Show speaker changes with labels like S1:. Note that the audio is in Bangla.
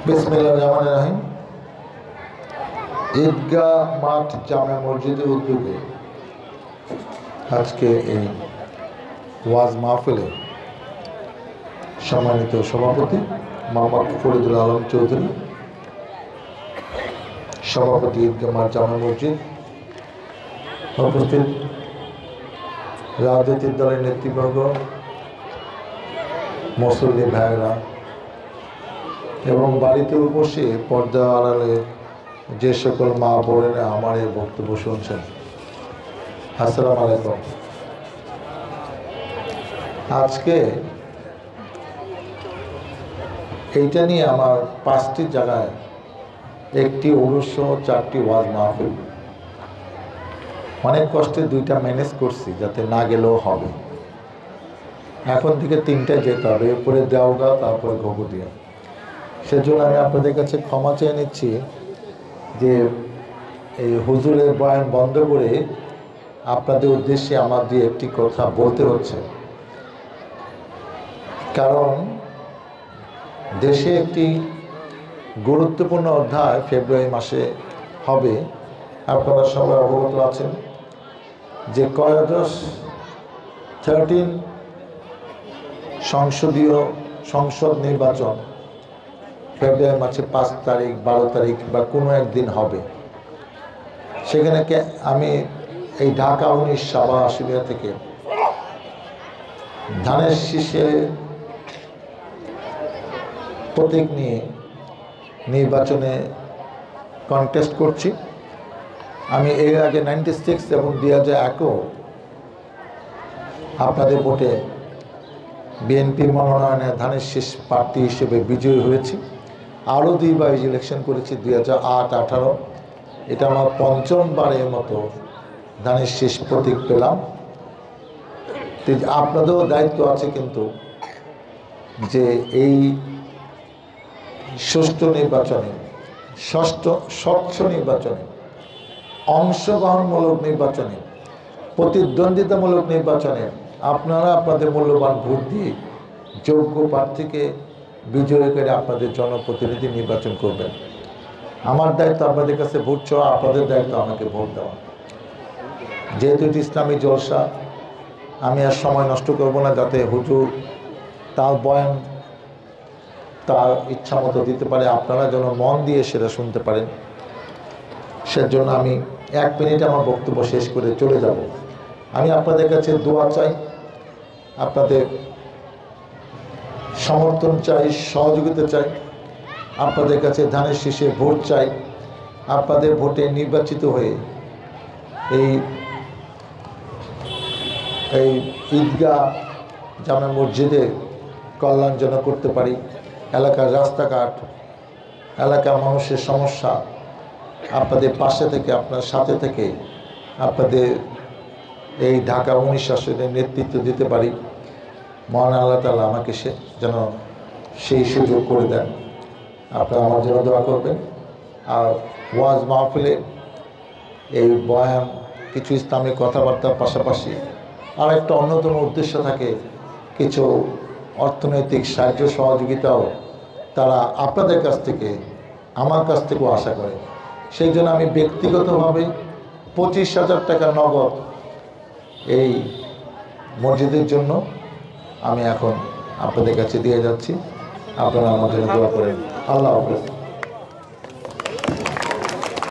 S1: বিসমিল্লাহির রহমানির রহিম। ঈদগাহ মাঠ জামে মসজিদের উদ্যোগে আজকে এই ওয়াজ মাহফিলে সম্মানিত সভাপতি মোহাম্মদ ফরিদুল আলম চৌধুরী, সভাপতি ঈদগাহ মাঠ জামে মসজিদ, উপস্থিত রাজনৈতিক দলের নেতৃবর্গ, মুসল্লি ভাইয়েরা এবং বাড়িতে বসে পর্দা আড়ালে যে সকল মা বোনেরা আমার এই বক্তব্য শুনছেন, আসসালামু আলাইকুম। আজকে এইটা নিয়ে আমার 5টি জায়গায় একটি অবশ্য 4টি ওয়াজ মাহফিল, অনেক কষ্টে 2টা ম্যানেজ করছি যাতে না গেলেও হবে। এখন থেকে 3টায় যেতে হবে, এরপরে দেওগাঁ, তারপরে ঘুঘুদিয়া। সেজন্য আমি আপনাদের কাছে ক্ষমা চেয়ে নিচ্ছি যে এই হুজুরের বয়ান বন্ধ করে আপনাদের উদ্দেশ্যে আমার দিয়ে একটি কথা বলতে হচ্ছে। কারণ দেশে একটি গুরুত্বপূর্ণ অধ্যায় ফেব্রুয়ারি মাসে হবে। আপনারা সবাই অবগত আছেন যে ত্রয়োদশ 13 সংসদ নির্বাচন ফেব্রুয়ারি মাসে 5 তারিখ, 12 তারিখ বা কোনো একদিন হবে। সেখানে আমি এই ঢাকা 19 সাবা শিবির থেকে ধানের শীষে প্রতীক নিয়ে নির্বাচনে কন্টেস্ট করছি। আমি এর আগে 96 এবং 2001 আপনাদের ভোটে বিএনপি মনোনয়নে ধানের শীষ প্রার্থী হিসেবে বিজয়ী হয়েছি। আরও 2বার ইলেকশন করেছি, 2008-18। এটা আমার 5মবারের মতো ধানের শীষ প্রতীক পেলাম। আপনাদেরও দায়িত্ব আছে কিন্তু যে এই সুষ্ঠু নির্বাচনে, স্বচ্ছ নির্বাচনে, অংশগ্রহণমূলক নির্বাচনে, প্রতিদ্বন্দ্বিতামূলক নির্বাচনে আপনারা আপনাদের মূল্যবান ভোট দিয়ে যোগ্য প্রার্থীকে বিজয়ী করে আপনাদের জনপ্রতিনিধি নির্বাচন করবেন। আমার দায়িত্ব আপনাদের কাছে ভোট চাওয়া, আপনাদের দায়িত্ব আমাকে ভোট দেওয়া। যেহেতু এটি ইসলামী জলসা, আমি আর সময় নষ্ট করব না, যাতে হুজুর তার বয়ান তার ইচ্ছা মতো দিতে পারে, আপনারা যেন মন দিয়ে সেটা শুনতে পারেন। সেজন্য আমি 1 মিনিটে আমার বক্তব্য শেষ করে চলে যাব। আমি আপনাদের কাছে দোয়া চাই, আপনাদের সমর্থন চাই, সহযোগিতা চাই, আপনাদের কাছে ধানের শীষে ভোট চাই। আপনাদের ভোটে নির্বাচিত হয়ে এই ঈদগাহ জামে মসজিদে কল্যাণ যেন করতে পারি। এলাকার রাস্তাঘাট, এলাকার মানুষের সমস্যা আপনাদের পাশে থেকে, আপনার সাথে থেকে আপনাদের এই ঢাকা 19 আসনের নেতৃত্ব দিতে পারি। মহান আল্লাহ তাআলা আমাকে যেন সেই সুযোগ করে দেন। আপনারা আমার জন্য দোয়া করবেন। আর ওয়াজ মাহফিলে এই বয়ান, কিছু ইসলামিক কথাবার্তার পাশাপাশি আর একটা অন্যতম উদ্দেশ্য থাকে, কিছু অর্থনৈতিক সাহায্য সহযোগিতাও তারা আপনাদের কাছ থেকে, আমার কাছ থেকেও আশা করে। সেই জন্য আমি ব্যক্তিগতভাবে 25,000 টাকা নগদ এই মসজিদের জন্য আমি এখন আপনাদের কাছে দিয়ে যাচ্ছি। আপনারা আমার জন্য দোয়া করেন। আল্লাহ হাফেজ।